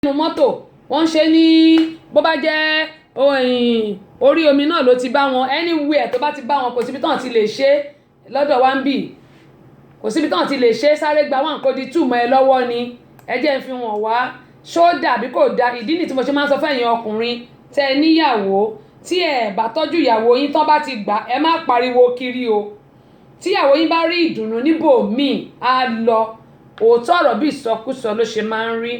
nínú mọ́tò wọ́n ṣe ní bó bá jẹ́ orí omi náà ló ti bá wọn anywhere tó bá ti bá wọn kò síbi tán ti lè ṣe lọ́dọ̀ wa ń bì kò síbi tán ti lè ṣe sáré gba wọn kò di túmọ̀ ẹ lọ́wọ́ ni ẹ jẹ́ ń fi wọ̀n wá ṣó dàbí kò da ìdí nìyí tí mo ṣe máa ń sọ fẹ́yìn ọkùnrin tẹ níyàwó tí ẹ bá tọ́jú ìyàwó yín tán bá ti gbà ẹ má pariwo kiri o tí ìyàwó yín bá rí ìdùnnú níbòmíì á lọ òótọ́ ọ̀rọ̀ bí ìsọkúsọ ló ṣe máa ń rí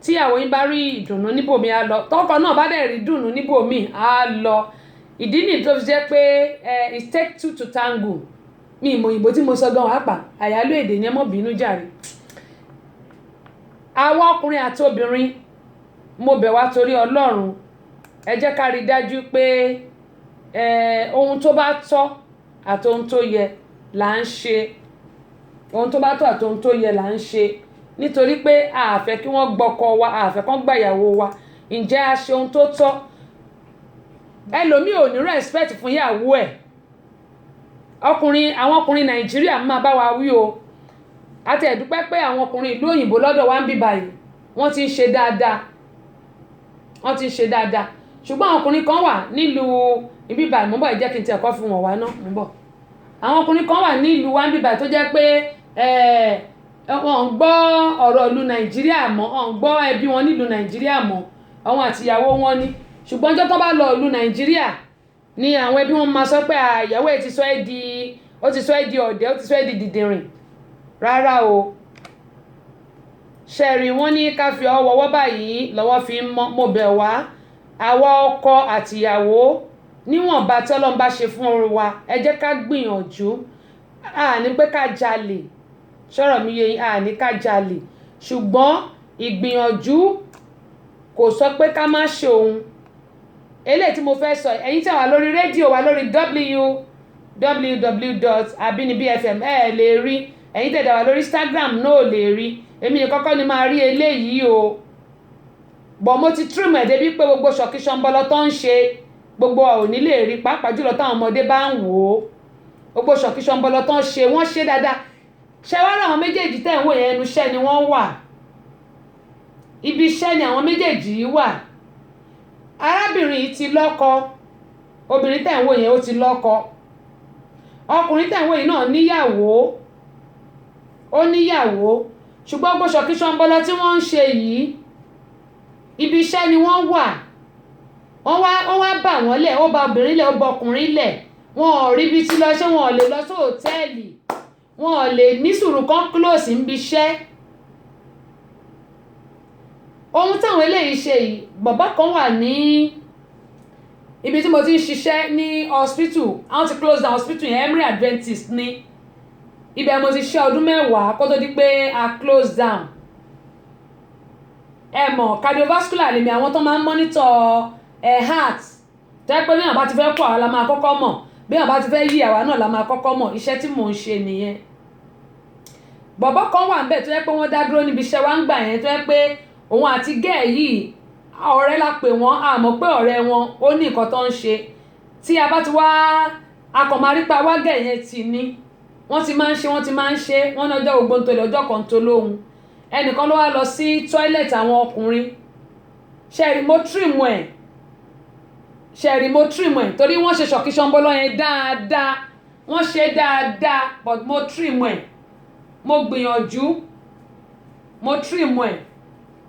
tí ìyàwó yín bá rí ìdùnnú níbòmíì á lọ tọkọ náà bá dẹ̀ rí ìdùnnú níbòmíì á lọ ìdí nìyí tó fi jẹ́ pé it take two to tango mi ìmọ̀ òyìnbó tí mo sọ gan wàá pa àyálò èdè yẹn mọ́ bínú jàre àwọn ọkùnrin àti obìnrin mo bẹ̀ wá torí Ọlọ́run ẹ jẹ́ ká rí dájú pé ohun tó bá tọ́ àti ohun tó yẹ là ń ṣe ohun tó bá tọ́ àti ohun tó yẹ là ń ṣe nítorí pé a fẹ́ kí wọ́n gbọ́kọ wa a fẹ́ kán gbàyàwó wa ǹjẹ́ a ṣe ohun tó tọ́ ẹlòmíì ò ní respect fún ìyàwó ẹ̀ àwọn ọkùnrin Nàìjíríà máa bá wa wí o àti ẹ̀dúpẹ́ pé àwọn ọkùnrin ìlú òyìnbó lọ́dọ̀ wa ń bí báyìí wọ́n ti ń ṣe dáadáa ṣùgbọ́n àwọn ọkùnrin kan wà nílùú ibi báyìí mò ń bọ̀ ẹ jẹ́ kí n tiẹ̀ kọ́ fi wọ̀n wá náà mò ń bọ̀ àwọn ọkùnrin kan wà nílùú wa ń bí báyìí tó jẹ́ pé wọ́n ń gbọ́ ọ̀rọ̀ ìlú Nàìjíríà mọ́ wọ́n ń gbọ́ ẹbí wọn nílùú Nàìjíríà mọ́ àwọn àtìyàwó wọn ni ṣùgbọ́n ọjọ́ tó bá lọ ìlú Nàìjíríà ni àwọn ẹbí wọn máa sọ pé àyàwó ẹ̀ ti sọ ẹ́ di ọ̀dẹ̀ ó ti sọ ẹ́ di dìdìrìn rárá o ṣẹ̀rì wọ́n ní ká fi ọwọ́ wọ́ báyìí lọ́wọ́ fi ń mọ́ mo bẹ̀ wá àwa ọkọ àtìyàwó níwọ̀nba tí Ọlọ́run bá ṣe fún wa ẹ jẹ́ ká gbìyànjú àní pé ká jalè ṣọ́rọ̀ mi yé àní ká jalè ṣùgbọ́n ìgbìyànjú kò sọ pé ká má ṣe òun eléyìí tí mo fẹ́ sọ ẹ̀yin tí wà lórí rédíò wa lórí www.abinibifm lè rí ẹ̀yin tẹ̀dá wà lórí Instagram náà lè rí èmi ní kọ́kọ́ ni máa rí eléyìí o bọ̀ mo ti trim ẹ̀ débi pé gbogbo ṣọ̀kí ṣọ̀nbọlọ tó ń ṣe gbogbo ò ní lè rí pàápàá jùlọ táwọn ọmọdé bá ń wò ó gbogbo ṣọ̀kí ṣọ̀nbọlọ tó ń ṣe wọ́n ṣe dáadáa ṣe wá láwọn méjèèjì tẹ̀ ń wò yẹn ẹnu iṣẹ́ ni wọ́n wà ibi iṣẹ́ ni àwọn méjèèjì yìí wà arábìnrin yìí ti lọ́kọ obìnrin tẹ̀ ń wò yẹn ó ti lọ́kọ ọkùnrin tẹ̀ ń wò yìí náà níyàwó ó níyàwó ṣùgbọ́n gbogbo ṣọ̀kí ṣọ̀nbọlọ tí wọ́n ń ṣe yìí ibi iṣẹ́ ni wọ́n wà wọ́n wá bà wọ́n lẹ̀ ó bà obìnrin lẹ̀ ó bà ọkùnrin lẹ̀ wọn ò rí ibi tí lọ ṣé wọn ò lè lọ sí hòtẹ́ẹ̀lì wọn ò lè ní sùúrù kan close níbi iṣẹ́ ohun táwọn eléyìí ṣe yìí bàbá kan wà ní ibi tí mo ti ń ṣiṣẹ́ ní hospital àwọn ti close down hospital yẹn Emory Adventist ní ibẹ̀ mo ti ṣe ọdún 10 kó tó di pé a close down cardiovascular lèmi àwọn tó máa ń monitor heart tẹ́ pé bí àwọn bá ti fẹ́ kó àwa la máa kọ́kọ́ mọ̀ bí àwọn bá ti fẹ́ yí àwa náà la máa kọ́kọ́ mọ̀ iṣẹ́ tí mò ń ṣe nìyẹn bọ̀bọ́ kan wà níbẹ̀ tó yẹ pé wọ́n dá dúró níbi iṣẹ́ wa ń gbà yẹn tó yẹ pé òun àti gẹ́ẹ̀ yìí ọ̀rẹ́ la pè wọ́n a mọ̀ pé ọ̀rẹ́ wọn ó ní nǹkan tó ń ṣe tí a bá ti wá akọ̀márípa wá gẹ́ẹ̀ yẹn ti ní wọ́n ti máa ń ṣe wọ́n ní ọjọ́ gbogbo ń tolè ọjọ́ kan tó lóhun ẹnìkan ló wá lọ sí toilet àwọn ọkùnrin ṣẹ̀rì mo trim ẹ̀ torí wọ́n ṣe ṣọ̀kí ṣọ̀nbọlọ yẹn dáadáa wọ́n ṣe dáadáa but mo trim ẹ̀ mo gbìyànjú mo trim ẹ̀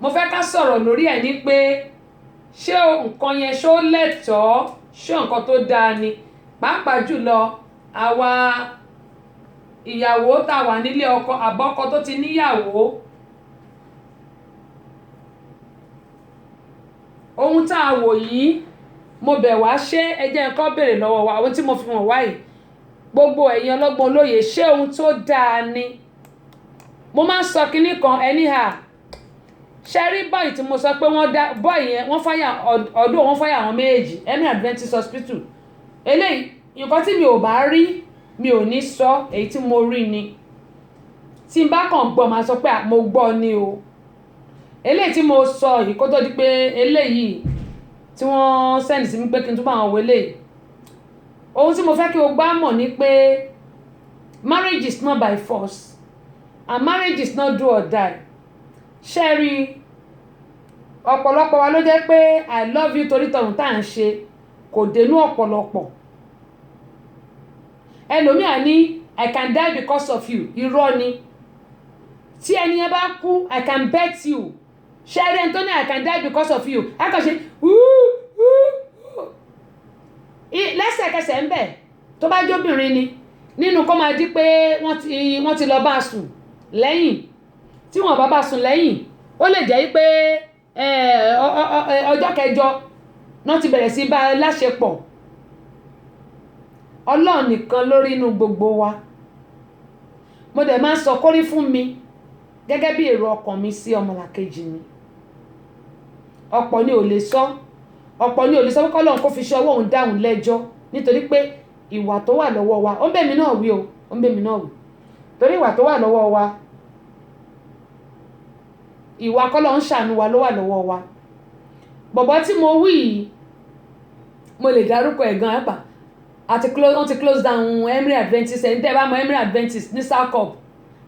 mo fẹ́ ká sọ̀rọ̀ lórí ẹ̀ ní pé ṣé nǹkan yẹn ṣó lẹ́tọ̀ọ́ ṣé nǹkan tó dáa ni pàápàá jùlọ àwa ìyàwó tá a wà nílé ọkọ àbọ́kọ tó ti níyàwó ohun tá a wò yìí mo bẹ̀ wá ṣé ẹ jẹ́ nǹkan béèrè lọ́wọ́ wa ohun tí mo fi hàn wá yìí gbogbo ẹ̀yin ọlọ́gbọ́n olóye ṣé ohun tó dáa ni mo máa ń sọ kinní kan ṣe rí bọ́ọ̀ì tí mo sọ pé wọ́n dá bọ́ọ̀ì yẹn wọ́n fáyà àwọn méjèèjì Emory Adventist Hospital eléyìí nǹkan tí mi ò bá rí mi ò ní sọ èyí tí mo rí ni tí n bá kàn gbọ́ máa sọ pé mo gbọ́ ni o eléyìí tí mo sọ yìí kó tó di pé eléyìí tí wọ́n send sí mi pé kí n túbọ̀ àwọn wọlé ohun tí mo fẹ́ kí o gbá mọ̀ ni pé marriage is not by force and marriage is not do or die ṣẹ́rí ọ̀pọ̀lọpọ̀ wa ló jẹ́ pé I love you torí tọ̀hún tá à ń ṣe kò dénú ọ̀pọ̀lọpọ̀. Ẹlòmíà ní I can die because of you, irọ́ ni. Tí ẹni yẹn bá kú I can bet you, ṣé ẹni ẹni tó ní I can die because of you a kàn ṣe lẹ́sẹ̀kẹsẹ̀ ń bẹ̀ tó bá jóbìnrin ni nínú kó máa di pé wọ́n ti lọ bá a sùn lẹ́yìn, tí wọ́n bá sùn lẹ́yìn ó lè jẹ́ pé ọjọ́ kẹjọ náà ti bẹ̀rẹ̀ sí bá a láṣepọ̀. Ọlọ́run nìkan lórí inú gbogbo wa. Mo dẹ̀ máa ń sọ kórí fún mi gẹ́gẹ́ bí èrò ọkàn mi sí ọmọlàkejì mi. Ọ̀pọ̀ ni ò lè sọ pé kọ́lọ́run kó fi ṣe ọwọ́ òun dáhùn lẹ́jọ́ nítorí pé ìwà tó wà lọ́wọ́ wa ó ń bẹ̀ mí náà wí torí ìwà tó wà lọ́wọ́ wa, ìwà kọ́lọ́run ṣàánú wa ló wà lọ́wọ́ wa. Bọ̀bọ́ tí mo wí yìí mo lè dárúkọ ẹ̀gán ẹ̀pà wọ́n ti close down Emery Adventist. Ẹni tẹ́ bá mọ Emery Adventist ní South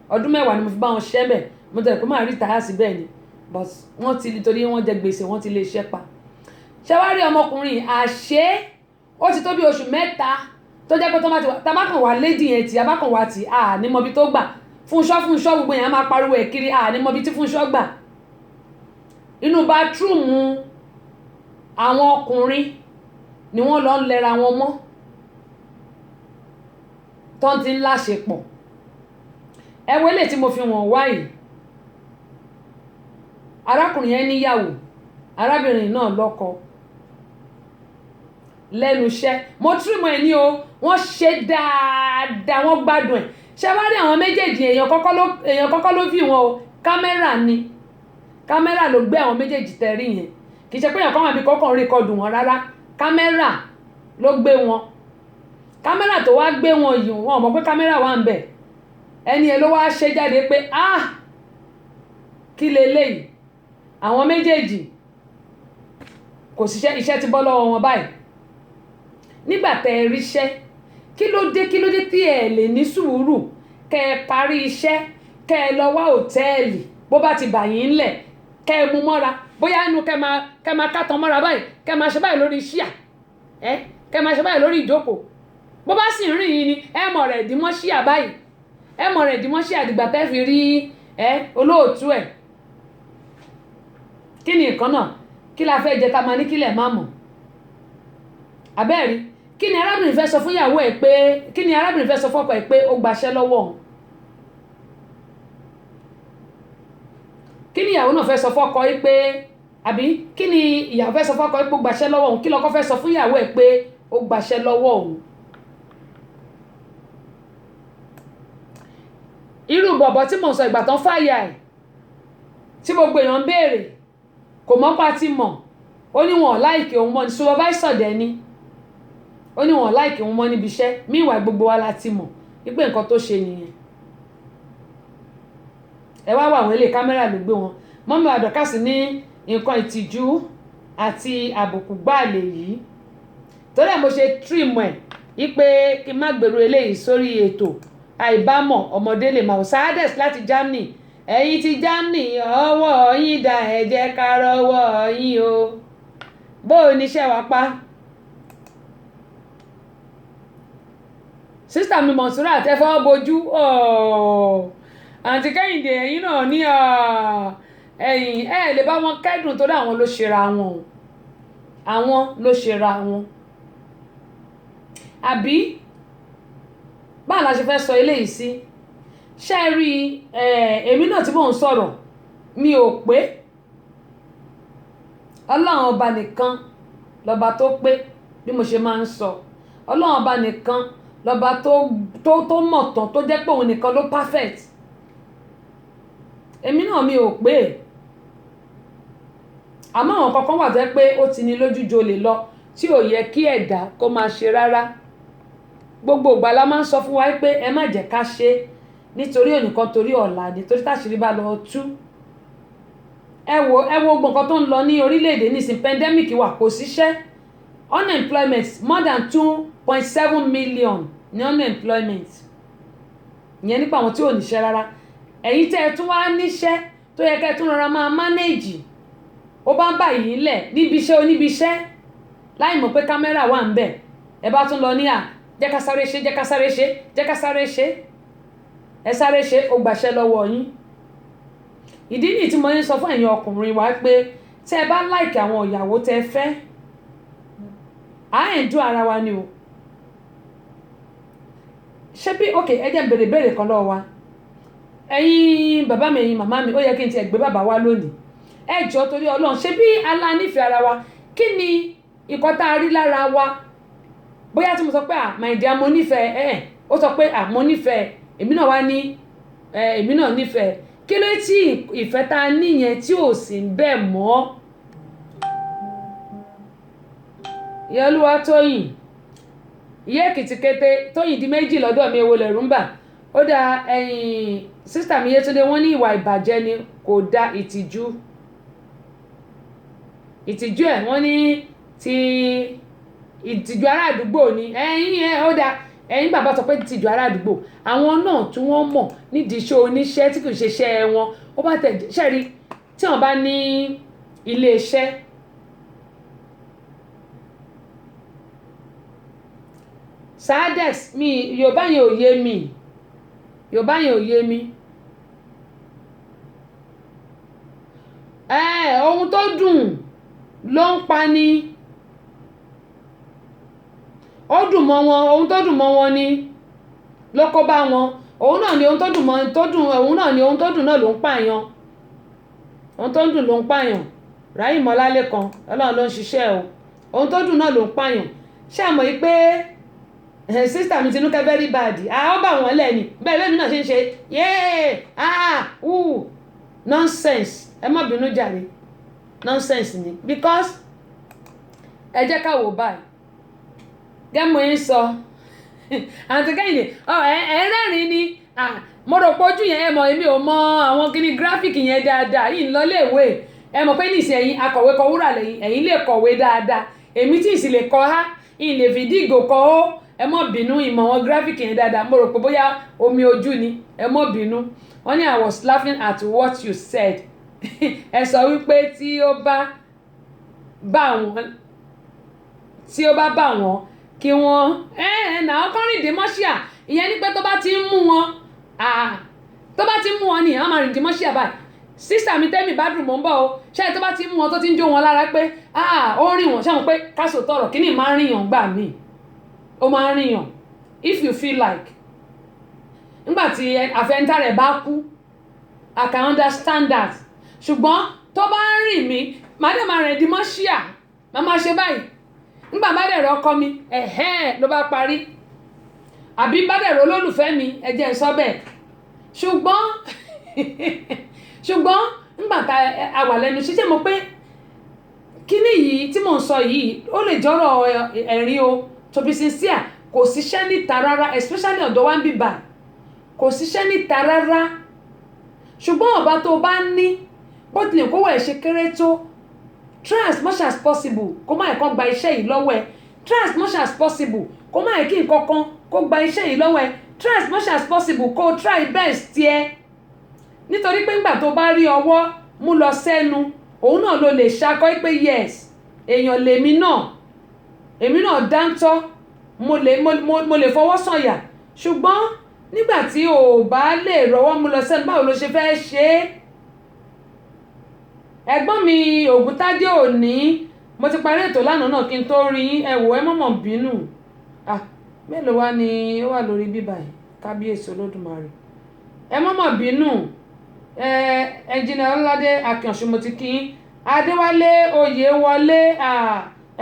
ọdún 10 ni mo fi bá wọn ṣiṣẹ́ bẹ̀, mo tẹ̀lé pé máa rí tàyà sí bẹ́ẹ̀ ni, but wọ́n ti nítorí wọ́n jẹ gbèsè wọ́n ti lè ṣẹ́ pa. Ṣé wá rí ọmọkùnrin àṣé ó ti tó bí oṣù 3 tó jẹ́ pé tabákan wà lédì yẹn tí abákan wà tí a ní mọbi tó gbà. Fúnṣọ́ gbogbo yẹn a máa pariwo ẹ̀ kiri a ní mọbi tí Fúnṣọ́ gbà. Inú bathroom àwọn ọkùnrin ni wọ́n lọ ń lẹ́ra wọn mọ́ tó ti ń láṣepọ̀. Ẹ wo eléyìí tí mo fi wọ̀n wá yìí, arákùnrin yẹn níyàwó, arábìnrin náà lọ́kọ lẹ́nu iṣẹ́. Mo túmọ̀ ẹ̀ ní o, wọ́n ṣe dáadáa, wọ́n gbádùn ẹ̀. Ṣé wá rí àwọn méjèèjì èèyàn kọ́kọ́ ló fi wọn o, kámẹ́rà ló gbé àwọn méjèèjì tẹ̀rí yẹn. Kì í ṣe pé èèyàn kan wà bí kọ́kàn rékọdù wọn rárá, kámẹ́rà ló gbé wọn. Kámẹ́rà tó wá gbé wọn yìí wọn mọ̀ pé kámẹ́rà wà ń bẹ̀. Ẹni ẹ ló wá ṣe jáde pé kí leléyìí, àwọn méjèèjì kò síṣẹ́, iṣẹ́ ti bọ́ lọ́wọ́ wọn báyìí. Nígbà tẹ́ ẹ ríṣẹ́, kí ló dé tí ẹ lè ní sùúrù kẹ́ ẹ parí iṣẹ́, kẹ́ ẹ lọ wá hòtẹ́ẹ̀lì bó bá ti bà yín ńlẹ̀, kẹ́ ẹ mú mọ́ra, bóyá inú kẹ́ máa kàtàn mọ́ra báyìí, kẹ́ máa ṣe báyìí lórí ṣíà, kẹ́ máa ṣe báyìí lórí ìjókòó. Bó bá sì rìn yín ni ẹ mọ̀ rẹ̀ dìmọ́ ṣíà báyìí, ẹ mọ̀ rẹ̀ dìmọ́ ṣíà dìgbà tẹ́ fi rí olóòtú ẹ̀. Kí ni nǹkan náà? Kí la fẹ́ jẹ ta máa ní kílẹ̀ má mọ̀? Àbẹ́ẹ̀rí, kí ni arábìnrin fẹ́ sọ fún ìyàwó ẹ̀ pé, kí ni arábìnrin fẹ́ sọ fọ́kọ ẹ̀ pé ó gbaṣẹ́ lọ́wọ́ òun? Kí ni ìyàwó náà fẹ́ sọ fọ́kọ ẹ̀ pé, àbí kí ni ìyàwó fẹ́ sọ fọ́kọ ẹ̀ pé ó gbaṣẹ́ lọ́wọ́ òun? Kí lọ́kọ fẹ́ sọ fún ìyàwó ẹ̀ pé ó gbaṣẹ́ lọ́wọ́ òun? Irú bọ̀bọ̀ tí mò ń sọ ìgbà tán fàyà ẹ̀ tí gbogbo èèyàn ń béèrè kò mọ́pá tí mọ̀, ó ní wọn láìkì òun mọ́ ní supervisor dẹ̀ ni, ó ní wọn láìkì òun mọ́ níbi iṣẹ́. Míwà gbogbo wa láti mọ̀ wípé nǹkan tó ṣe nìyẹn. Ẹ wá wà àwọn ilé kámẹ́rà ló gbé wọn. Mọ́mí Àdọ́kàsí ní nǹkan ìtìjú àti àbùkù gbáàlè yìí, torí ẹ̀ mo ṣe trim ẹ̀ wípé kí n má gbèrú eléyìí sórí ètò àìbámọ̀ ọmọdé lè máa. Sades láti Germany, ẹ̀yin ti Germany ọwọ́ yín dá, ẹ jẹ́ ká rọ́wọ́ yín o. Bó o níṣẹ́ wa pa. Sísítà mi Mọ̀súrà àtẹ́fọ́ bojú, àǹtí Kẹ́hìndé ẹ̀yin náà ní ẹ̀yìn lè bá wọn kẹ́dùn torí àwọn ló ṣera wọn, àwọn ló ṣera wọn. Àbí báwo la ṣe fẹ́ sọ eléyìí sí? Ṣé ẹ rí èmi náà tí mò ń sọ̀rọ̀ mi ò pé Ọlọ́run ọba nìkan lọ́ba tó pé, bí mo ṣe máa ń sọ Ọlọ́run ọba nìkan lọ́ba tó mọ̀ tán, tó jẹ́ pé òun nìkan ló perfect. Èmi náà mi ò pé, àmọ́ àwọn kankan wà tó jẹ́ pé ó ti ní lójú jolè lọ tí ò yẹ kí ẹ̀dá kó máa ṣe rárá. Gbogbo ìgbà la máa ń sọ fún wa pé ẹ má jẹ́ ká ṣe nítorí ònìkan torí ọ̀la, nítorí táṣìírí bá lọ tú. Ẹ wo gbogbo nǹkan tó ń lọ ní orílẹ̀-èdè nísìn, pandemic wà, kò síṣẹ́, unemployment more than 2.7 million ní unemployment. Ìyẹn nípa àwọn tí ò níṣẹ́ rárá. Ẹ̀yin tẹ́ ẹ tún wá níṣẹ́ tó yẹ kẹ́ tún rọra máa manage ó bá ń bá yìí lẹ̀ níbi iṣẹ́ oníbi iṣẹ́ láì mọ̀ pé kámẹ́rà wà ń bẹ̀ ẹ bá tún lọ ní jẹ́ ká sáré ṣe jẹ́ ká sáré ṣe jẹ́ ká sáré ṣe ẹ sáré ṣe ó gbàṣẹ lọ́wọ́ yín. ìdí nìyí tí mo ń sọ fún ẹ̀yin ọkùnrin wa pé tẹ́ ẹ bá láìkì àwọn ìyàwó tẹ́ fẹ́ ẹ̀ ń dún ara wa ni o. ṣé bí ok ẹ jẹ́ béèrè kan lọ́wọ́ wa ẹ̀yin bàbá mi ẹ̀yin màmá mi ó yẹ kí n tiẹ̀ gbé bàbá wa lónìí ẹ jọ̀ọ́ torí Ọlọ́run ṣé bí alánífẹ̀ẹ́ ara wa kí ni ìkọ́ tá a rí lára wa bóyá tí mo sọ pé my dear mo nífẹ̀ẹ́ ó sọ pé mo nífẹ̀ẹ́ èmi náà wá ní èmi náà nífẹ̀ẹ́ kí ló tí ìfẹ́ tá a níyẹn tí ò sí bẹ́ẹ̀ mọ́. ìyá Olúwa Tóyìn ìyá Èkìtì kété Tóyìn di méjì lọ́dọ̀ mi èwo lẹ̀rú ń bà ó dá sísítà mi Yétúndé wọ́n ní ìwà ìbàjẹ́ ni kò dá ìtìjú ẹ̀ wọ́n ní ti ìtìjú ará àdúgbò ni ó dá ẹ̀yin bàbá sọ pé ìtìjú ará àdúgbò àwọn náà tí wọ́n mọ̀ nídìí iṣẹ́ oníṣẹ́ tí kò ṣe iṣẹ́ wọn ó bá tẹ̀ ṣẹ́rí tí wọ́n bá ní ilé iṣẹ́ Sadex mi Yorùbá yẹn ò yé mi ohun tó dùn ló ń pa ni ó dùn mọ́ wọn ohun tó dùn mọ́ wọn ni ló kó bá wọn òun náà ni ohun tó dùn mọ́ tó dùn òun náà ni ohun tó dùn náà ló ń pààyàn ohun tó dùn ló ń pààyàn Ráyìn Mọ́lálékan Ọlọ́run ló ń ṣiṣẹ́ o ohun tó dùn náà ló ń pààyàn ṣé àmọ́ yìí pé sísítà mi Tinúkẹ́ very bad ó bá wọn lẹ́ni bẹ́ẹ̀ lẹ́nu náà ṣe ń ṣe nonsense ẹ má bínú jàre nonsense ni because ẹ jẹ́ ká wò báyìí gẹ́mọ̀ yín sọ àti Kẹ́hìndé ẹ̀rẹ́rìn ni mo rò pé ojú yẹn ẹ mọ̀ èmi ò mọ àwọn kíní gíráfíìkì yẹn dáadáa yìí ń lọ léèwé ẹ mọ̀ pé níṣẹ́ ẹ̀yin akọ̀wé kọ wúrà lẹ́yìn ẹ̀yin lè kọ̀wé dáadáa èmi tí ì sì lè kọ́ ha ìyìn lè fi dígò kọ́ ó ẹ mọ̀ bínú ìmọ̀ wọn gíráfíìkì yẹn dáadáa mo rò pé bóyá omi ojú ni ẹ mọ̀ bínú wọ́n ní I was laughing at what you said ẹ sọ wípé tí ó bá bá wọn kí wọ́n náà kọ́rin dèmọ́ṣíà ìyẹn ní pé tó bá ti ń mú wọn ni àwọn máa rìn dèmọ́ṣíà báyìí sísà mi Tẹ́mi Bádùn mọ́ ń bọ̀ o ṣáà tó bá ti ń mú wọn tó ti ń jó wọn lára pé ó rìn wọ́n ṣáà pé káṣò tọrọ kí ni máa ń rìnyàn gbà mí ó máa ń rìnyàn if you feel like nígbà tí àfẹ́ntà rẹ̀ bá kú I can understand that ṣùgbọ́n tó bá ń rìn mí màá dẹ̀ máa rìn dèmọ́ṣíà máa ṣe báyìí nígbà bá dẹ̀rọ ọkọ mi ló bá parí àbí bá dẹ̀rọ olólùfẹ́ mi ẹ̀jẹ̀ ń sọ bẹ́ẹ̀ ṣùgbọ́n nígbà tá a wà lẹ́nu ṣiṣẹ́ mo pé kíní yìí tí mò ń sọ yìí ó lè jọ́rọ̀ ẹ̀rín o to be sincere kò síṣẹ́ níta rárá especially ọ̀dọ̀ wa ń bíbà kò síṣẹ́ níta rárá ṣùgbọ́n ọba tó bá ní bó tilẹ̀ kówó ẹ̀ ṣe kéré tó try as much as possible kó má ẹ̀kọ́ gba iṣẹ́ yìí lọ́wọ́ ẹ̀ try as much as possible kó má ẹ̀kí nǹkankan kó gba iṣẹ́ yìí lọ́wọ́ ẹ̀ try as much as possible kó try best tiẹ̀ nítorí pé ńgbà tó bá rí ọwọ́ mú lọ sẹ́nu òun náà ló lè ṣakọ́ pé yes èèyàn lèmi náà dáńtọ́ mo lè fọwọ́ sọ̀yà ṣùgbọ́n nígbà tí o bá lè rọwọ́ mú lọ sẹ́nu báwo ló ṣe fẹ́ ṣe é. ẹ̀gbọ́n mi Ògúntádé òní mo ti parí ètò lánàá náà kí n tó rí ẹ wò ẹ mọ̀mọ̀ bínú mélòó wá ni ó wà lórí bíbá yìí kábíyèsí Olódùmarè ẹ mọ̀mọ̀ bínú ẹnjìnà Ọlọ́ládé Akínọ̀ṣù mo ti kí Adéwálé Oyèwọlé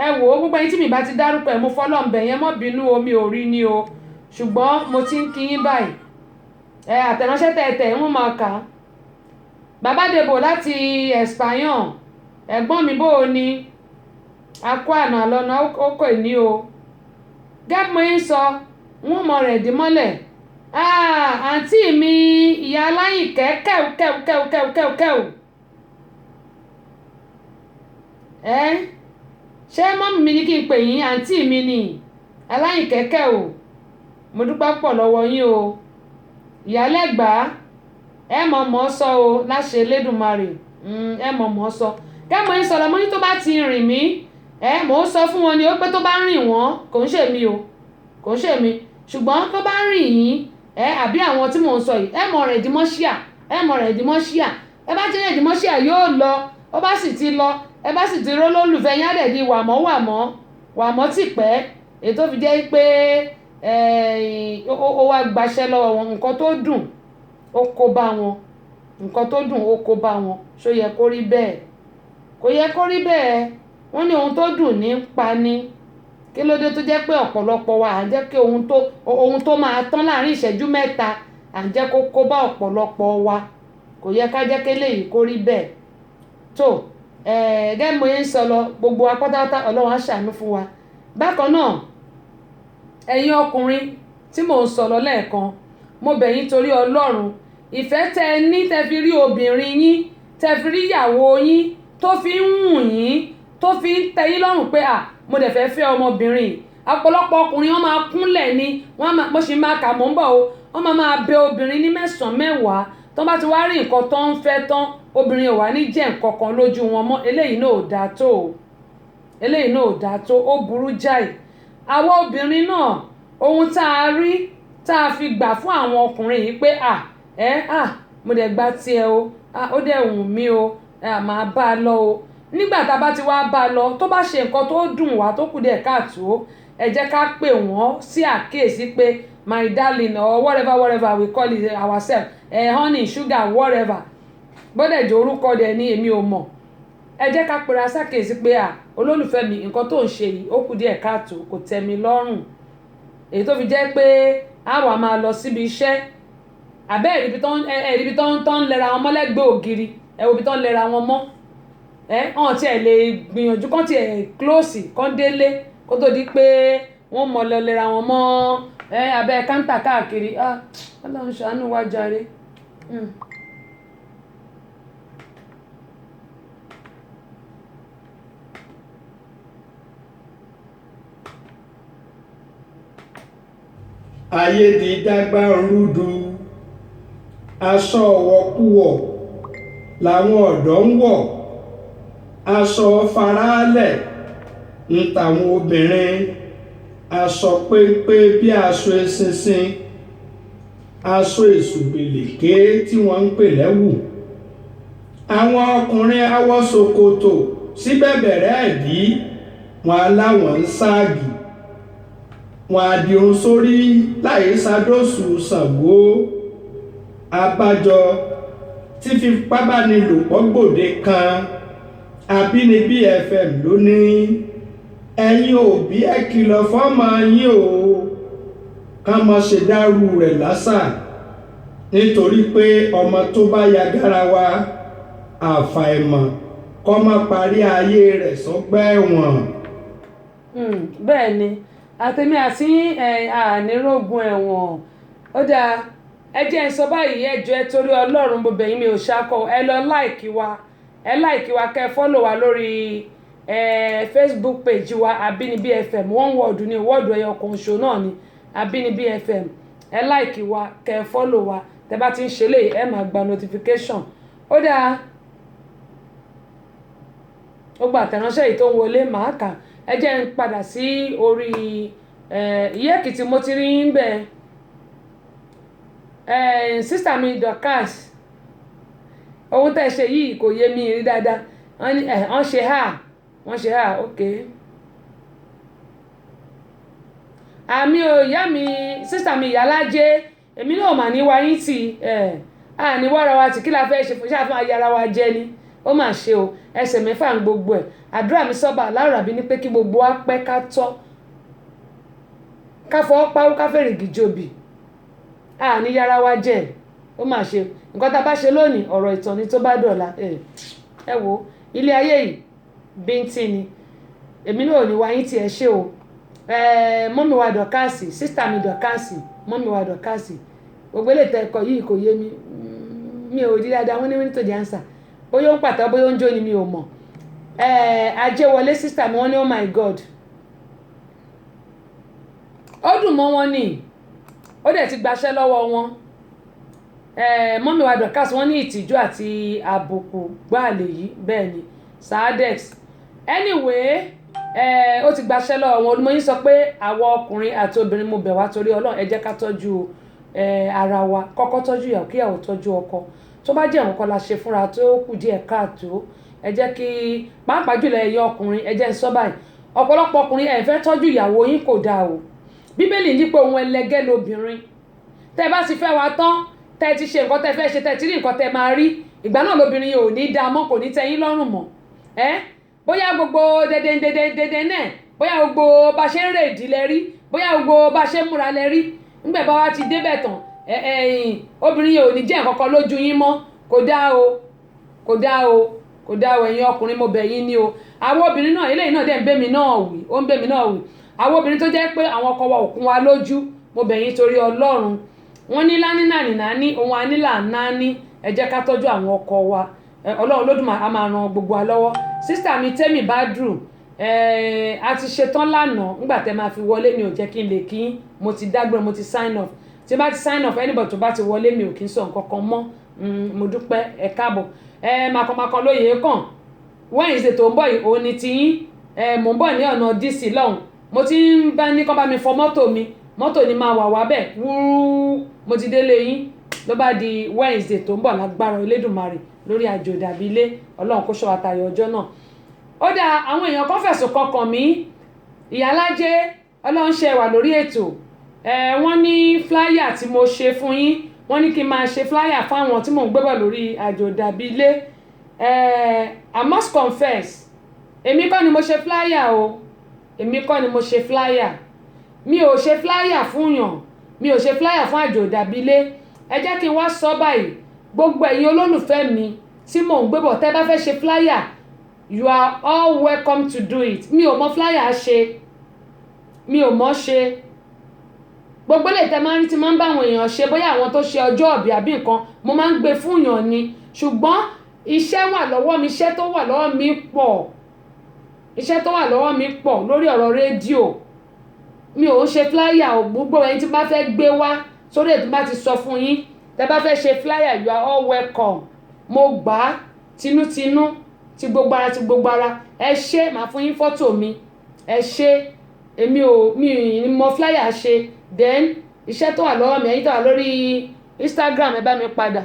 ẹ wò ó gbogbo ẹni tí mi bá ti dárúkọ ẹ mo fọlọ́ ǹbẹ̀ yẹn mọ̀ bínú omi ò rí ni o ṣùgbọ́n mo ti ń kí yín báyìí àtẹ̀ránṣẹ́ tẹ̀tẹ̀ ń mọ̀ ká bàbá dèbò láti Espanyol ẹ̀gbọ́n mi bó o ní akó àná àlọ́nà ó kò ní o gẹ́gbọ́n yín sọ wọ́n mọ rẹ̀ dí mọ́lẹ̀ àǹtí mi ìyá Aláyìnkẹ́ kẹ́ù ṣé mọ́mí mi ní kí n pè yín àǹtí mi ní Aláyìnkẹ́ kẹ́ù mo dúpẹ́ pọ̀ lọ́wọ́ yín o ìyálẹ́gbàá ẹ mọ̀ sọ o láṣẹ Elédùmarè ẹ mọ̀ sọ kẹ́mọ̀ yín sọ̀rọ̀ mọ́ ní tó bá ti rìn mí mò ń sọ fún wọn ni ó pé tó bá rìn wọ́n kò ń ṣe mí o kò ń ṣe mí ṣùgbọ́n tó bá rìn yín àbí àwọn tí mò ń sọ yìí mọ̀ rẹ̀ dìmọ́ṣíà mọ̀ rẹ̀ dìmọ́ṣíà bá ti rẹ̀ dìmọ́ṣíà yóò lọ ó bá sì ti lọ bá sì ti rólólùfẹ́ yín á dẹ̀ di wàmọ́ tìpẹ́ èyí tó fi jẹ́ pé ó wá gbaṣẹ́ lọ́wọ́ wọn nǹkan tó dùn ó kó bá wọn nǹkan tó dùn ó kó bá wọn ṣó yẹ kó rí bẹ́ẹ̀ kò yẹ kó rí bẹ́ẹ̀ wọ́n ní ohun tó dùn ní pa ni kí ló dé tó jẹ́ pé ọ̀pọ̀lọpọ̀ wa à ń jẹ́ kí ohun tó máa tán láàrin ìṣẹ́jú mẹ́ta à ń jẹ́ kó kó bá ọ̀pọ̀lọpọ̀ wa kò yẹ ká jẹ́ kí eléyìí kó rí bẹ́ẹ̀ tó gẹ́gẹ́ mo yẹn ń sọ lọ gbogbo wa pátápátá Ọlọ́run á ṣàánú fún wa bákan náà ẹ̀yin ọkùnrin tí mò ń sọ̀rọ̀ lẹ́ẹ̀kan mo bẹ̀ yín torí Ọlọ́run ìfẹ́ tẹ ẹ ní tẹ fi rí obìnrin yín tẹ fi rí ìyàwó yín tó fi ń wù yín tó fi ń tẹ yín lọ́rùn pé mo dẹ̀ fẹ́ fẹ́ ọmọbìnrin ọ̀pọ̀lọpọ̀ ọkùnrin wọ́n máa kúnlẹ̀ ni mo sì máa kà mọ́ ń bọ̀ o wọ́n máa bẹ obìnrin ní mẹ́sàn-án mẹ́wàá tó bá ti wá rí nǹkan tó ń fẹ́ tán obìnrin ò wá ní jẹ́ nǹkan kan lójú wọn mọ́ eléyìí náà ò dáa tó eléyìí náà ò dáa tó ó burú jáì àwọn obìnrin náà ohun tá a rí tá a fi gbà fún àwọn ọkùnrin yìí pé mo dẹ̀ gba tiẹ̀ o ó dẹ̀ wù mí o máa bá a lọ o nígbà tá a bá ti wá bá a lọ tó bá ṣe nǹkan tó dùn wá tó kù díẹ̀ káàtó ẹ jẹ́ ká pè wọ́n sí àkíyèsí pé my darling or whatever we call it ourselves honey sugar whatever bọ́dẹ̀ jẹ́ orúkọ dẹ̀ ní èmi ò mọ̀ ẹ jẹ́ ká pera sákèsí pé olólùfẹ́ mi nǹkan tó ń ṣe yìí ó kù díẹ̀ káàtó kò tẹ́ mi lọ́rùn èyí tó fi jẹ́ pé àwa máa lọ síbi iṣẹ́ àbẹ́ ẹ̀ríbi tó ń lẹ́ra wọn mọ́lẹ́gbẹ̀ẹ́ ògiri ẹ̀wòbi tó ń lẹ́ra wọn mọ́ ọ̀hún tí ẹ̀ lè gbìyànjú kán tí ẹ̀ close kán délé kó tó di pé wọ́n mọ̀ lẹ́ra wọn mọ́ abẹ́ káńtà káàkiri Ọlọ́run ṣàánú wa jàre. ayédìdágbà rúdú aṣọ ọ̀wọ́kúwọ̀ làwọn ọ̀dọ́ ń wọ̀ aṣọ faraalẹ̀ ń tàwọn obìnrin aṣọ péńpé bí aṣọ eṣinṣin aṣọ èṣùgbèlèké tí wọ́n ń pè lẹ́wù àwọn ọkùnrin awọ ṣòkòtò sí bẹ̀bẹ̀rẹ̀ ẹ̀dí wọn aláwọ̀ ń ságì wọn àdìrún sórí láì ṣàdóṣù Ṣàngó abájọ tí fipábánilòpọ̀ gbòde kan Àbínibí FM lónìí ẹ̀yin òbí ẹ kìlọ̀ fọ́mọ yín o ká má ṣe dárú rẹ̀ lásà nítorí pé ọmọ tó bá ya garawa àfàìmọ̀ kó má parí ayé rẹ̀ sọ́gbà ẹ̀wọ̀n. bẹ́ẹ̀ ni àtẹ̀mí àti ànírógun ẹ̀wọ̀n ó dáa ẹ jẹ́ ń sọ báyìí ẹ jọ̀ọ́ ẹ torí Ọlọ́run mo bẹ̀ yín mi ò ṣakọ ẹ lọ láìkí wa kẹ́ ẹ fọ́lọ̀ wa lórí Facebook page wa Àbínibí FM one word ní wọ́ọ̀dù ẹyọ kan ṣo náà ni Àbínibí FM ẹ láìkí wa kẹ́ ẹ fọ́lọ̀ wa tẹ́ bá ti ń ṣe léyìí ẹ máa gba notification ó dáa ó gba àtẹ̀ránṣẹ́ yìí tó ń wọlé màá kà ẹ jẹ́ ń padà sí orí Ìyá Èkìtì mo ti rí ń bẹ̀ sísà mi Dorcas ohun tẹ́ ṣe yìí kò yé mi rí dáadáa wọ́n ṣe ok àmì ò ìyá mi sísà mi Ìyálájé èmi náà mà ní wáyé tì ní wọ́ra wa tì kí la fẹ́ ṣe fún ṣáà fún ayára wa jẹ́ ni ó mà ṣe o ẹsẹ̀ mẹ́fà ń gbogbo ẹ̀ àdúrà mi sọ́ba alárabí ní pé kí gbogbo wa pẹ́ ká tọ́ ká fọwọ́ pawó ká fèrè gìjòbì ní yàrá wa jẹ́ ó mà ṣe nǹkan tá a bá ṣe lónìí ọ̀rọ̀ ìtàn ni tó bá dọ̀la ẹ wo ilé ayé yìí bíntín ni èmi náà ò ní wáyé tí ẹ ṣe o mọ́mí wa dọ̀kásì sísítà mi dọ̀kásì mọ́mí wa dọ̀kásì gbogbo ilé ìtẹ̀kọ̀ yìí kò yé mi ò rí dáadáa wọ́n ní wọ́n ní tó di ansa bóyá ó ń pàtàkì bóyá ó ń jó ni mi ò mọ̀ Ajéwọlé sísítà mi wọ́n ní oh my god ó dùn mọ́ wọn ni ó dẹ̀ ti gbaṣẹ́ lọ́wọ́ wọn mọ́mí wa dọ̀kásì wọ́n ní ìtìjú àti àbùkù gbáàlè yìí bẹ́ẹ̀ ni Sadex anyway ó ti gbaṣẹ́ lọ́wọ́ wọn olùmọ̀yìn sọ pé àwọn ọkùnrin àti obìnrin mo bẹ̀ wá torí Ọlọ́run ẹ jẹ́ ká tọ́jú ara wa kọ́kọ́ tọ́jú ìyàwó kí ìyàwó tọ́jú ọkọ tó bá jẹ́ nǹkan la ṣe fúnra tó kù díẹ̀ káàtó ẹ jẹ́ kí pàápàá jùlọ ẹ̀yin ọkùnrin ẹ jẹ́ ń sọ báyìí ọ̀pọ̀lọpọ̀ ọkùnrin ẹ fẹ́ tọ́jú ìyàwó yín kò dáa o bíbélì ní pé ohun ẹlẹgẹ́ lobìnrin tẹ́ bá ti fẹ́ wa tán tẹ́ ti ṣe nǹkan tẹ́ fẹ́ ṣe tẹ́ ti rí nǹkan tẹ́ máa rí ìgbà náà lobìnrin yìí ò ní dáa mọ́ kò ní tẹ́ yín lọ́rùn mọ́ bóyá gbogbo dẹdẹ náà bóyá gbogbo bá ṣe ń rè ìdílé rí bóyá gbogbo bá ṣe ń múra lẹ rí nígbà bá wa ti débẹ̀ tán obìnrin yìí ò ní jẹ́ nǹkan kan lójú yín mọ́ kò dáa o kò dáa o kò dáa o ẹ̀yin ọkùnrin mo bẹ̀ yín ní o àwọn obìnrin náà eléyìí náà dẹ̀ ń bẹ́ mi náà wí ó ń bẹ́ mi náà wí àwọn obìnrin tó jẹ́ pé àwọn ọkọ wa ò kún wa lójú mo bẹ̀ yín torí Ọlọ́run wọ́n ní lánínàní ohun anílà náání ẹ jẹ́ ká tọ́jú àwọn ọkọ wa Ọlọ́run Olódùmarè á máa ran gbogbo wa lọ́wọ́ sísítà mi Tẹ́mi Badru a ti ṣetán lánàá nígbà tẹ́ máa fi wọlé mi ò jẹ́ kí n lè kí mo ti dágbére mo ti sign off tí bá ti sign off anybody tó bá ti wọlé mi ò kí n sọ nǹkan kan mọ́ mo dúpẹ́ ẹ káàbọ̀ makọmakọ lóye kàn Wednesday tó ń bọ̀ yìí òun ni tiyín mò ń bọ̀ ní ọ̀nà DC lọ́hùn mo ti ń bá ní kán bá mi fọ mọ́tò ni máa wà wá bẹ́ẹ̀ wúrú mo ti délé yín ló bá di Wednesday tó ń bọ̀ lágbára Elédùmarè lórí àjò ìdàbí ilé Ọlọ́run kó ṣọ́ àtàyọ̀ ọjọ́ náà ó dáa àwọn èèyàn kan fẹ̀sùn kankan mí ìyálájé Ọlọ́run ṣe wà lórí ètò wọ́n ní flyer tí mo ṣe fún yín wọ́n ní kí n máa ṣe flyer fáwọn tí mò ń gbé bọ̀ lórí àjò ìdàbí ilé I must confess èmi kọ́ ni mo ṣe flyer o èmi kọ́ ni mo ṣe flyer mi ò ṣe flyer fún yàn mi ò ṣe flyer fún àjò ìdàbí ilé ẹ jẹ́ kí n wá sọ báyìí gbogbo ẹ̀yin olólùfẹ́ mi tí mò ń gbé bọ̀ tẹ́ bá fẹ́ ṣe flyer you are all welcome to do it mi ò mọ flyer ṣe mi ò mọ ṣe gbogbo lè tẹ́ máa ń rí tí máa ń bá àwọn èèyàn ṣe bóyá àwọn tó ṣe ọjọ́ ọ̀bí àbí nǹkan mo máa ń gbé fún yàn ni ṣùgbọ́n iṣẹ́ wà lọ́wọ́ mi iṣẹ́ tó wà lọ́wọ́ mi pọ̀ iṣẹ́ tó wà lọ́wọ́ mi pọ̀ lórí ọ̀rọ̀ rédíò mi ò ń ṣe flyer ò gbogbo ẹni tí bá fẹ́ gbé wá sórí ètò bá ti sọ fún yín tẹ́ bá fẹ́ ṣe flyer you are all welcome mo gbà á tinútinú ti gbogbo ara ẹ ṣé màá fún yín fọ́tò mi ẹ ṣé èmi ò mọ flyer ṣe then iṣẹ́ tó wà lọ́wọ́ mi ẹ̀yin tó wà lórí Instagram ẹ bá mi padà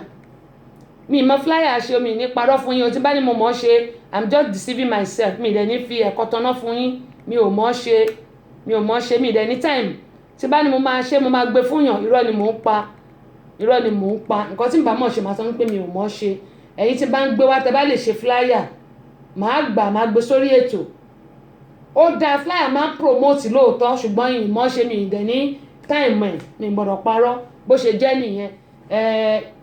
mi mọ flyer ṣe omi ní parọ́ fún yín o tí bá ní mo mọ̀ ṣe I'm just deceiving myself mi dẹ̀ ní fi ẹ̀kọ́ tọ́ná fún yín mi ò mọ̀ ṣe mi dẹ̀ ní time tí bá ní mo máa ṣe mo máa gbé fún yàn irọ́ ni mò ń pa nǹkan tí n bá mọ̀ ṣe máa sọ pé mi ò mọ̀ ṣe ẹ̀yin tí bá ń gbé wá tẹ́ bá lè ṣe flyer máa gbé sórí ètò ó da flyer máa ń promote lóòótọ́ ṣùgbọ́n yìí mọ̀ ṣe mi ìdẹ̀ ní time ẹ̀ mi gbọ́dọ̀ parọ́ bó ṣe jẹ́ nìyẹn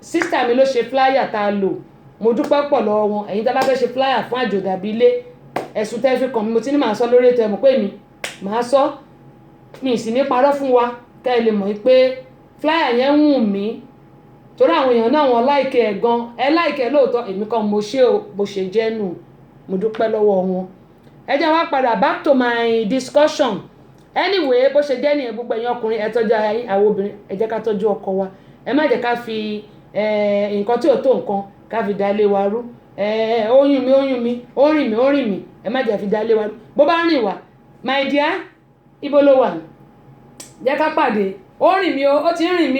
sister mi ló ṣe flyer tá a lò mo dúpẹ́ pọ̀ lọ́wọ́ wọn ẹ̀yin tá bá fẹ́ ṣe flyer fún àjò ìdàbí ilé ẹ̀sùn tẹ́ fi kàn mí mo ti ní màá sọ lórí ètò ẹ̀ mọ̀ pé mi màá sọ mi sì ní parọ́ fún wa kẹ́ ẹ lè mọ̀ pé flyer yẹn ń wù mí torí àwọn èèyàn náà wọn láìkẹ́ ẹ̀ gan ẹ láìkẹ́ lóòótọ́ èmi kan mo ṣe o bó ṣe jẹ́ nù mo dúpẹ́ lọ́wọ́ wọn ẹ jẹ́ wá padà back to my discussion anyway bó ṣe jẹ́ nìyẹn gbogbo ẹ̀yin ọkùnrin ẹ tọ́jú àwọn obìnrin ẹ jẹ́ ká tọ́jú ọkọ wa ẹ má jẹ́ ká fi nǹkan tí ò tó nǹkan ká fi dalé wa rú ó yún mi ó rìn mí ẹ má jẹ́ fi dalé wa rú bó bá rìn wá my dear ibo ló wà jẹ́ ká pàdé ó rìn mí o ó ti rìn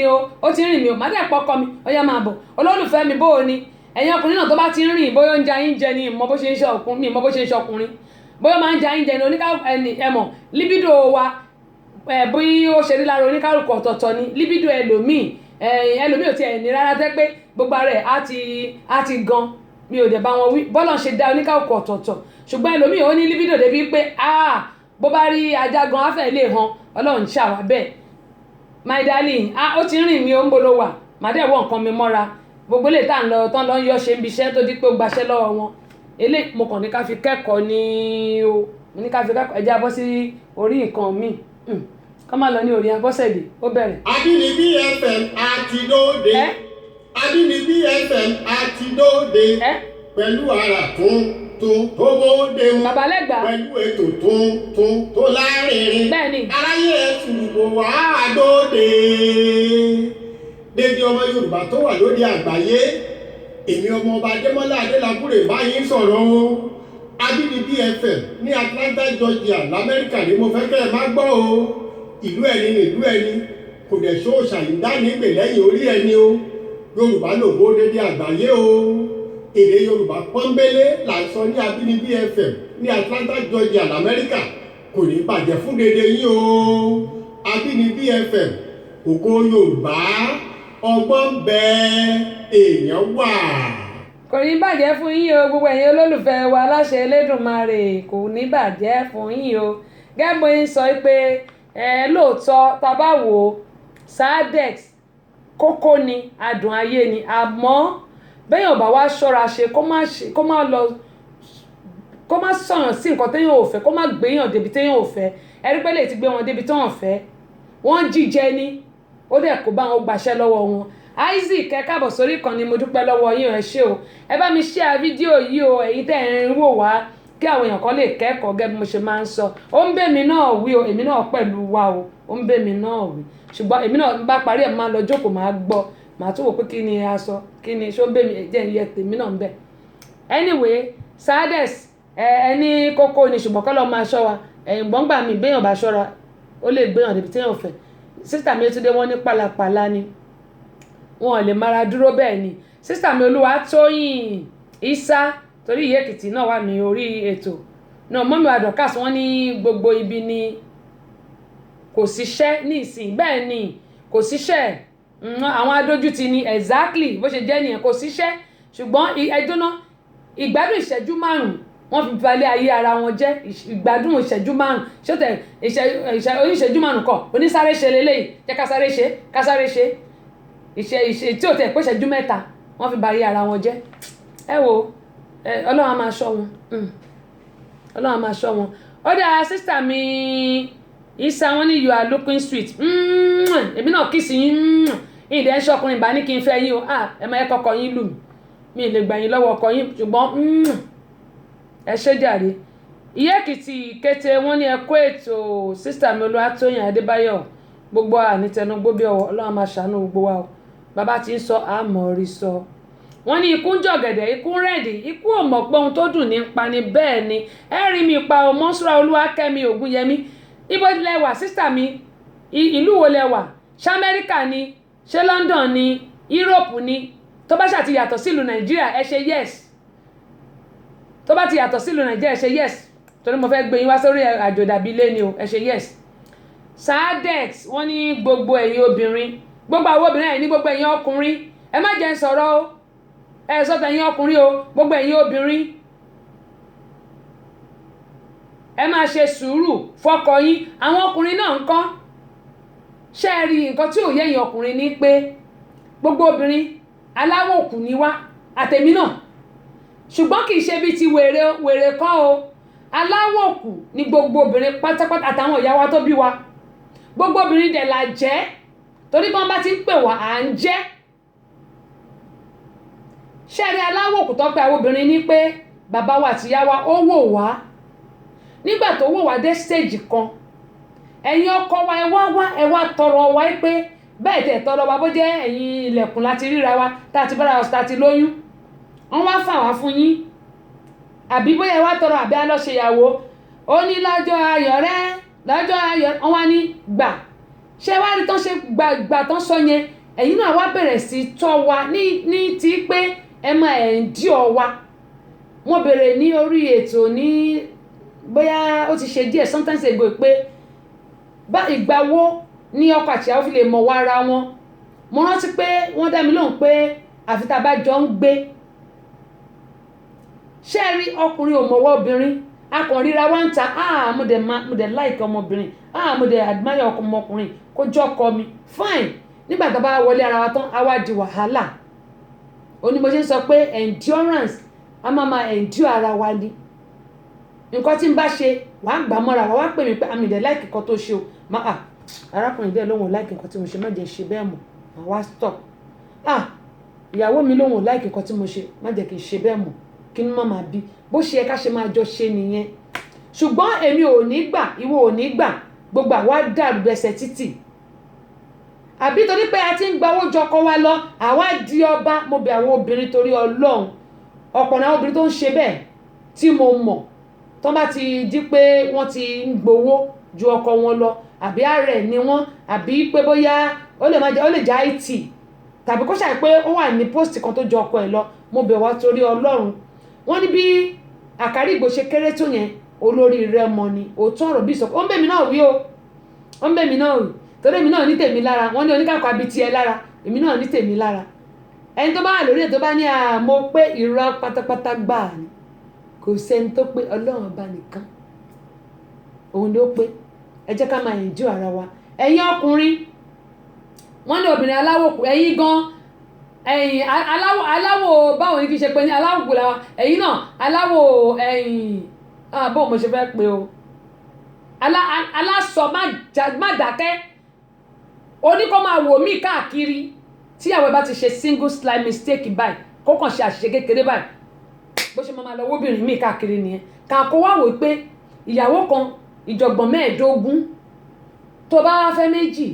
mí o má dẹ̀ pọkọ mi ó yá máa bọ̀ olólùfẹ́ mi bóò ni ẹ̀yin ọkùnrin náà tó bá ti rìn bóyá ó ń ja yín jẹ ni ìmọ̀ bó ṣe ń ṣe ọkùnrin bóyá máa ń ja yín jẹ ni ẹmọ̀ libido wa bí ó ṣe rí lára oníkálùkù ọ̀tọ̀ọ̀tọ̀ ni libido ẹlòmíì ò tiẹ̀ ní rárá tẹ́ pé gbogbo rẹ̀ á ti gan mi ò dẹ̀ bá wọn wí bọ́lọ̀ ṣe dá oníkálùkù ọ̀tọ̀ọ̀tọ̀ ṣùgbọ́n ẹlòmíì ó ní libido débi pé bó bá rí ajá gan afẹ́ lè han Ọlọ́run ṣàwà bẹ́ẹ̀ my darling ó ti rìn mí ó ń bolo wà má dẹ̀ wọ nǹkan mi mọ́ra gbogbo lè tán lọ ń yọ ṣe ń biṣẹ́ tó di pé ó gbaṣẹ́ lọ́wọ́ wọn eléyìí mo kàn ní ká fi kẹ́kọ̀ọ́ ní o mo ní ká fi kẹ́kọ̀ọ́ ẹja bọ́ sí orí nǹkan míì kọ́ máa lọ ní orí Abọ́sẹ̀dé ó bẹ̀rẹ̀. Àbínibí FM àti dóde Àbínibí FM àti dóde pẹ̀lú ara tuntun tó bóde mu babalẹ́gbà pẹ̀lú ètò tuntun tó lárinrin bẹ́ẹ̀ni aráyé ṣùgbọ́n wà á dóde dédé ọmọ Yorùbá tó wà lóde àgbáyé èmi ọmọ ọba Adémọ́lá Adélabúrè báyìí sọ̀rọ̀ o Abínibí FM ní Atlanta Georgia lamẹ́ríkà ni mo fẹ́ kẹ́ ẹ má gbọ́ o. Ìlú ẹni ni ìlú ẹni kò dẹ̀ ṣóòṣà ìdánìgbè lẹ́yìn orí ẹni o. Yorùbá lògbó dédé àgbáyé o. Èdè Yorùbá pọ́nbélé là ń sọ ní Abínibí FM ní Atlanta Georgia lamẹ́ríkà kò ní bàjẹ́ fún dédé yín o. Abínibí FM ògo Yorùbá ọgbọ́n bẹ èèyàn wà. kò ní bàjẹ́ fún yín o gbogbo ẹ̀yin olólùfẹ́ wa láṣẹ Elédùmarè kò ní bàjẹ́ fún yín o gẹ́gẹ́ bó ń sọ pé lóòótọ́ tá a bá wò ó Sadex kókó ni adùn ayé ni àmọ́ bẹ́yàn bá wá ṣọ́ra ṣe kó má sọ̀yàn sí nǹkan téèyàn ò fẹ́ kó má gbéyàn débi téèyàn ò fẹ́ ẹ̀rí pé lè ti gbé wọn débi tó hàn fẹ́ wọ́n jíjẹ ní ó dẹ̀ kó bá wọn gbàṣẹ́ lọ́wọ́ wọn. Isaac ẹ káàbọ̀ sórí ìkànnì mo dúpẹ́ lọ́wọ́ yín ẹ ṣé o ẹ bá mi share fídíò yìí o èyí tẹ́ ẹ̀ ń wò wá kí àwọn èèyàn kan lè kẹ́kọ̀ọ́ gẹ́gẹ́ bí mo ṣe máa ń sọ ó ń bẹ̀ mí náà wí o èmi náà pẹ̀lú wa o ó ń bẹ̀ mí náà wí ṣùgbọ́n èmi náà bá parí ẹ̀ máa lọ jókòó máa gbọ́ màá tún wò pé kí ni a sọ kí ni ṣó ń bẹ̀ mí jẹ́ ìyẹn tèmi náà ń bẹ̀. Anyway Sadex ẹni kókó ni ṣùgbọ́n kọ́ lọ́ọ́ máa ṣọ́ wa gbọ́ngbà mi béèyàn bá ṣọ́ra ó lè gbéyàn débi téèyàn fẹ́ sísítà mi Yétúndé wọ́n ní pàlàpàlà ni wọn ò lè mara dúró bẹ́ẹ̀ ni sísítà mi Olúwatóyìn Ìsá torí Ìyá Èkìtì náà wà ní orí ètò náà mọ́mí Adọ́kàs wọ́n ní gbogbo ibi ni kò síṣẹ́ ní ìsìn bẹ́ẹ̀ ni kò síṣẹ́ àwọn adójútì ni exactly bó ṣe jẹ́ nìyẹn kò síṣẹ́ ṣùgbọ́n ẹdúná ìgbádùn ìṣẹ́jú márùn-ún wọ́n fi balẹ̀ ayé ara wọn jẹ́ ìgbádùn ìṣẹ́jú márùn-ún ṣọ́tẹ̀ oníṣẹ́jú márùn-ún kọ̀ onísáré ṣe lélẹ́yìí jẹ́ kásáré ṣe ìṣe tí ò tẹ̀ pé ìṣẹ́jú mẹ́ta wọ́n fi balẹ̀ ara wọn jẹ́ ẹ wo Ọlọ́run á máa ṣọ́ wọn Ọlọ́run á máa ṣọ́ wọn ó dáa sísítà mi Ìsá wọn ní you are looking sweet èmi náà kìsì yín ìdẹ́ ń ṣọkùnrin bá ní kí n fẹ́ yín o ẹ máa kọ́kọ́ yín lù mí mi lè gbà yín lọ́wọ́ ọkọ yín ṣùgbọ́n ẹ ṣé jàre. Ìyá Èkìtì kété wọ́n ní ẹ kó ètò sísítà mi Olúwatóyìn Adébáyọ̀ gbogbo ànítẹnugbó bí ọwọ́ Ọlọ́run máa ṣàánú gbogbo wa o bàbá ti ń sọ àmọ́ rí sọ. Wọ́n ní ikú ń jọ̀gẹ̀dẹ̀ ikú rẹ̀dì ikú ò mọ̀ pé ohun tó dùn ní pa ni bẹ́ẹ̀ ni ẹ rí mi pa o Mọ́súrà Olúwakẹ́mi Ògúnyẹmí ibo lẹ wà sísítà mi ìlú wo lẹ wà ṣé Amẹ́ríkà ni ṣé London ni Europe ni tó bá ṣàti yàtọ̀ sílùú Nàìjíríà ẹ ṣe yes tó bá ti yàtọ̀ sílùú Nàìjíríà ẹ ṣe yes torí mo fẹ́ gbé yín wá sórí àjò dàbí ilé ni o ẹ ṣe yes. Sadex wọ́n ní gbogbo ẹ̀yin obìnrin gbogbo àwọn obìnrin ẹ̀ ní gbogbo ẹ̀yin ọkùnrin ẹ má jẹ́ ń sọ̀rọ̀ o ẹ sọ́tọ̀ ẹ̀yin ọkùnrin o gbogbo ẹ̀yin obìnrin ẹ máa ṣe sùúrù fọ́kọ yín àwọn ọkùnrin náà ń kọ́ ṣé ẹ rí nǹkan tí ò yẹ ẹ̀yin ọkùnrin ní pé gbogbo obìnrin aláwọ̀ òkú ni wá àtẹ̀mí náà ṣùgbọ́n kì í ṣe bí ti wèrè kọ́ o aláwọ̀ òkú ni gbogbo obìnrin pátápátá àtàwọn ìyá wa tó bí wa gbogbo obìnrin dẹ̀ la jẹ́ torí bí wọ́n bá ti ń pè wá à ń jẹ́ ṣẹ́rí aláwọ̀ òkú tó pé àwọn obìnrin ní pé bàbá wa àti ìyá wa ó wò wá nígbà tó wò wá dé stage kan ẹ̀yin ọkọ wa ẹ wá tọrọ wa pé bẹ́ẹ̀ tẹ̀ tọrọ wa bó jẹ́ ẹ̀yin ilẹ̀kùn láti ríra wa tá a ti bára wa tá a ti lóyún wọ́n wá fà wá fún yín àbí bóyá ẹ wá tọrọ àbí a lọ ṣèyàwó ó ní lọ́jọ́ ayọ̀ rẹ lọ́jọ́ ayọ̀ wọ́n wá ní gbà ṣé wá rí tán ṣe gbà tán sọ yẹn ẹ̀yin náà wá bẹ̀rẹ̀ sí tọ́ wa ní ti pé ẹ máa endure wa mo bẹ̀rẹ̀ ní orí ètò ní bóyá ó ti ṣe díẹ̀ sometimes ago pé bá ìgbà wo ní ọkọ àti ìyàwó fi lè mọ̀ wá ara wọn mo rántí pé wọ́n dá mi lóhùn pé àfi tá a bá jọ ń gbé ṣé rí ọkùnrin ò mọ̀wọ́ obìnrin akọ̀nríra wá ń ta mo dẹ̀ like ọmọbìnrin mo dẹ̀ admire ọmọkùnrin kó jọ́ ọkọ mi fine nígbà tó bá wọlé ara wa tán á wá di wàhálà ó ní mo ṣe ń sọ pé endurance a máa endure ara wa ni nǹkan tí n bá ṣe wàá gbà mọ́ra wàá pè mí pé àmì dẹ̀ like nǹkan tó ṣe o arákùnrin dẹ̀ lóhùn like nǹkan tí mo ṣe má jẹ́ ṣe bẹ́ẹ̀ mọ̀ màá wá stop ìyàwó mi lóhùn like nǹkan tí mo ṣe má jẹ́ kí n ṣe bẹ́ẹ̀ mọ̀ kí ni máa bí bó ṣe yẹ ká ṣe máa jọ ṣe nìyẹn ṣùgbọ́n èmi ò ní gbà ìwọ ò ní gbà gbogbo àwa dàrú bẹsẹ̀ títì àbí torí pé a ti ń gbawó jọkọ wa lọ àwa di ọba mo bẹ̀ àwọn obìnrin torí Ọlọ́run ọ̀pọ̀ náà obìnrin tó ń ṣe bẹ́ẹ̀ tí mo mọ̀ tó bá ti di pé wọ́n ti ń gbowó ju ọkọ wọn lọ àbí ààrẹ ni wọ́n àbí pé bóyá ó lè já IT tàbí kó ṣàì pé ó wà ní post kan tó ju ọkọ ẹ̀ lọ mo bẹ̀ wá torí Ọlọ́run wọ́n ní bí Àkàrígbò ṣe kéré tó yẹn olórí Rẹ́mọ ni òótọ́ ọ̀rọ̀ bí ìsọ̀kọ́ ó ń bẹ̀ mí náà wí o ó ń bẹ̀ mí náà wí torí èmi náà ní tèmi lára wọ́n ní oníkàkọ́ àbí tiẹ̀ lára èmi náà ní tèmi lára ẹni tó bá wà lórí ẹ̀ tó bá ní àmọ́ pé irọ́ pátápátá gbà ní kò sẹ́ni tó pé Ọlọ́run ọba nìkan òun ló pé ẹ jẹ́ ká máa yìnjú ara wa ẹ̀yin ọkùnrin wọ́n ní obìnrin aláwọ̀ ẹ̀yin gan ẹ̀yin aláwọ̀ báwo ni kí n ṣe pé ní aláwọ̀ gbòòlà wa ẹ̀yin náà aláwọ̀ ẹ̀yin bó mo ṣe fẹ́ pé o alásọ má dákẹ́ oníkọ́ máa wò mí káàkiri tíyàwó ẹ bá ti ṣe single slight mistake báyìí kó kàn ṣe àṣìṣe kékeré báyìí bó ṣe máa lọ wóbìnrin mí káàkiri nìyẹn kàkó wá wò pé ìyàwó kan ìjọ̀gbọ̀n 15 tó bá wá fẹ́ méjì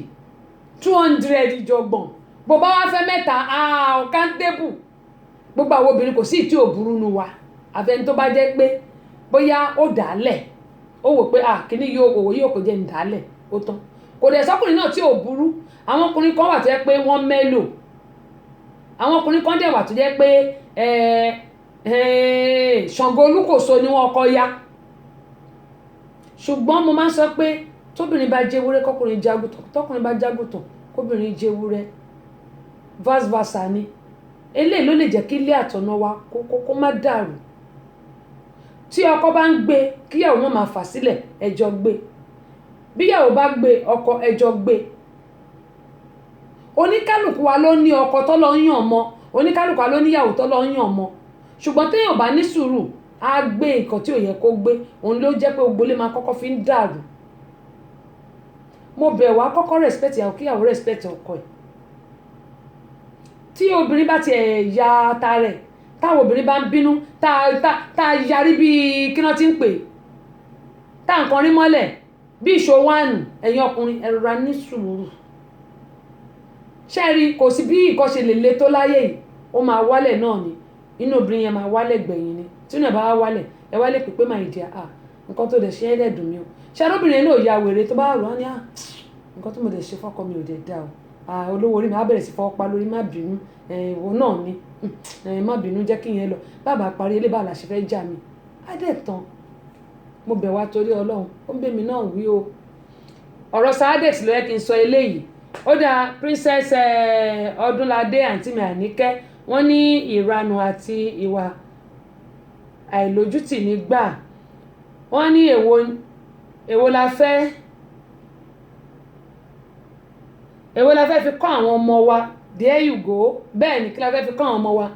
200 ìjọ̀gbọ̀n bó bá wá fẹ́ mẹ́ta ọ̀kántébù gbogbo àwọn obìnrin kò sí tí ò burú nu wa àfẹni tó bá jẹ́ pé bóyá ó dàálẹ̀ ó wò pé kíní yóò kò jẹ́ ń dàálẹ̀ ó tán kò dẹ̀ sọ́kùnrin náà tí ò burú àwọn ọkùnrin kan wà tó jẹ́ pé wọ́n mẹ́lò àwọn ọkùnrin kan dẹ̀ wà tó jẹ́ pé Ṣàngó Olúkòso ni wọ́n kọ́ ya ṣùgbọ́n mo máa ń sọ pé tóbìnrin bá jẹ́wúrẹ́ kọ́kùnrin jágùtàn tọ́kùnrin bá jágùtàn kóbìnrin jẹ́wúrẹ́ vice versa ni eléyìí ló lè jẹ́ kí ilé àtọ̀nà wa kó má dàrú tí ọkọ bá ń gbé kíyàwó wọn máa fà sílẹ̀ ẹjọ́ gbé bíyàwó bá gbé ọkọ ẹjọ́ gbé oníkálùkù wa ló ní ọkọ tó lọ ń yàn mọ́ oníkálùkù wa ló níyàwó tó lọ ń yàn mọ́ ṣùgbọ́n téèyàn bá ní sùúrù á gbé nǹkan tí ò yẹ kó gbé òun ló jẹ́ pé gbogbo lè máa kọ́kọ́ fi ń dàrú mo bẹ̀ wá kọ́kọ́ respect ìyàwó kíyàwó respect ọkọ ẹ̀ tí obìnrin bá ti ya ta rẹ̀ táwọn obìnrin bá ń bínú tá yarí bíi kí wọ́n ti ń pè tá nǹkan rí mọ́lẹ̀ bí ìṣòwánù ẹ̀yin ọkùnrin ẹ rọra ní sùúrù ṣé rí kò sí bí nǹkan ṣe lè le tó láyé yìí ó máa wálẹ̀ náà ni inú obìnrin yẹn máa wálẹ̀ gbẹ̀yìn ni tí ìnà bá wá wálẹ̀ ẹ wálẹ̀ pípé máa ìdí nǹkan tó dẹ̀ ṣe é dẹ̀ dùn mí o ṣé arúbìnrin náà ya wèrè tó bá rọ̀ á ní nǹkan tó mo dẹ̀ ṣe fọ́kọ mi ò dẹ̀ dá o olówó orí mi á bẹ̀rẹ̀ sí fọwọ́ pa lórí má bínú ìwọ náà ni má bínú jẹ́ kí yẹn lọ bàbá parí ilé bàbá ṣe fẹ́ jà mí á dẹ̀ tán mo bẹ̀ wá torí Ọlọ́run ó ń bẹ̀ mí náà wí o ọ̀rọ̀ Sàádẹ́tì ló yẹ kí n sọ eléyìí ó dá Princess Ọdúnládé àǹtí mi Àníkẹ́ wọ́n ní ìranù àti ìwà àìlójútì nígbà wọ́n ní èwo la fẹ́ fi kọ́ àwọn ọmọ wa there you go bẹ́ẹ̀ ni kí la fẹ́ fi kọ́ àwọn ọmọ wa